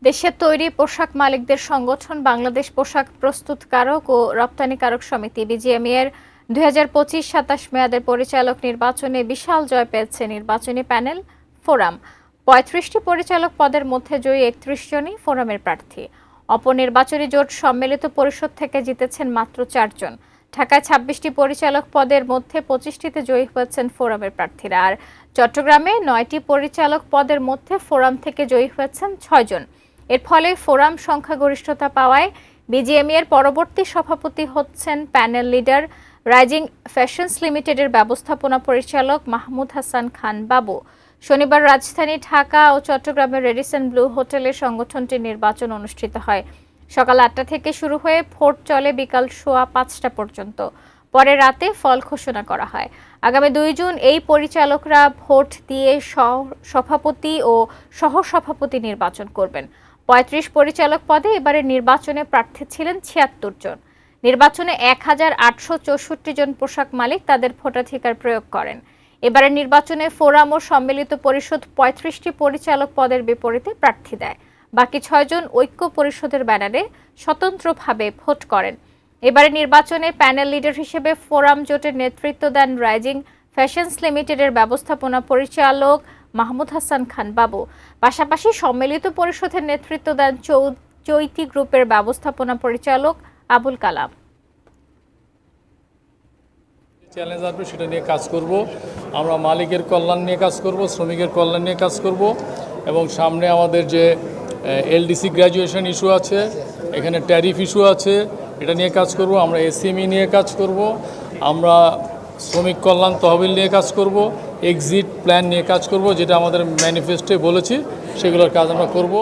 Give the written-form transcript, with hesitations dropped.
দেশের তৈরি পোশাক মালিকদের সংগঠন বাংলাদেশ পোশাক প্রস্তুতকারক ও রপ্তানিকারক সমিতি বিজিএমইএর ২০২৫-২৭ মেয়াদের পরিচালক নির্বাচনে বিশাল জয় পেয়েছে নির্বাচনী প্যানেল ফোরাম। ৩৫টি পরিচালক পদের মধ্যে জয়ী ৩১ জনই ফোরামের প্রার্থী। অপনির্বাচনী জোট সম্মিলিত পরিষদ থেকে জিতেছেন মাত্র ৪ জন। ঢাকায় ২৬টি পরিচালক পদের মধ্যে ২৫টিতে জয়ী হয়েছেন ফোরামের প্রার্থীরা, আর চট্টগ্রামে ৯টি পরিচালক পদের মধ্যে ফোরাম থেকে জয়ী হয়েছেন ৬ জন। এর ফলে ফোরাম সংখ্যাগরিষ্ঠতা পাওয়ায় বিজিএমইএর পরবর্তী সভাপতি হচ্ছেন প্যানেল লিডার রাইজিং ফ্যাশনস লিমিটেডের ব্যবস্থাপনা পরিচালক মাহমুদ হাসান খান বাবু। শনিবার রাজধানী ঢাকা ও চট্টগ্রামের রেডিসন ব্লু হোটেলে সংগঠনটির নির্বাচন অনুষ্ঠিত হয়। সকাল ৮টা থেকে শুরু হয়ে ভোট চলে বিকাল সোয়া ৫টা পর্যন্ত। পরে রাতে ফল ঘোষণা করা হয়। আগামী ২ জুন এই পরিচালকরা ভোট দিয়ে সভাপতি ও সহসভাপতি নির্বাচন করবেন। ৩৫ পরিচালক পদে এবারের নির্বাচনে প্রার্থী ছিলেন ৭৬ জন। নির্বাচনে ১,৮৬৪ জন পোশাক মালিক তাদের ভোটাধিকার প্রয়োগ করেন। এবারের নির্বাচনে ফোরাম ও সম্মিলিত পরিষদ ৩৫টি পরিচালক পদের বিপরীতে প্রার্থী দেয়। বাকি ৬ জন ঐক্য পরিষদের ব্যানারে স্বতন্ত্রভাবে ভোট করেন। এবারের নির্বাচনে প্যানেল লিডার হিসেবে ফোরাম জোটের নেতৃত্ব দেন রাইজিং ফ্যাশনস লিমিটেডের ব্যবস্থাপনা পরিচালক মাহমুদ হাসান খান বাবু। পাশাপাশি সম্মিলিত পরিষদের নেতৃত্ব দেন চৈতি গ্রুপের ব্যবস্থাপনা পরিচালক আবুল কালাম। চ্যালেঞ্জ আসবে সেটা নিয়ে কাজ করব। আমরা মালিকের কল্যাণ নিয়ে কাজ করব, শ্রমিকের কল্যাণ নিয়ে কাজ করব এবং সামনে আমাদের যে এলডিসি গ্র্যাজুয়েশন ইস্যু আছে, এখানে ট্যারিফ ইস্যু আছে, এটা নিয়ে কাজ করব। আমরা এসএমই নিয়ে কাজ করব, আমরা শ্রমিক কল্যাণ তহবিল নিয়ে কাজ করব, এক্সিট প্ল্যান নিয়ে কাজ করব, যেটা আমাদের ম্যানিফেস্টোয় বলেছি সেগুলোর কাজ আমরা করব।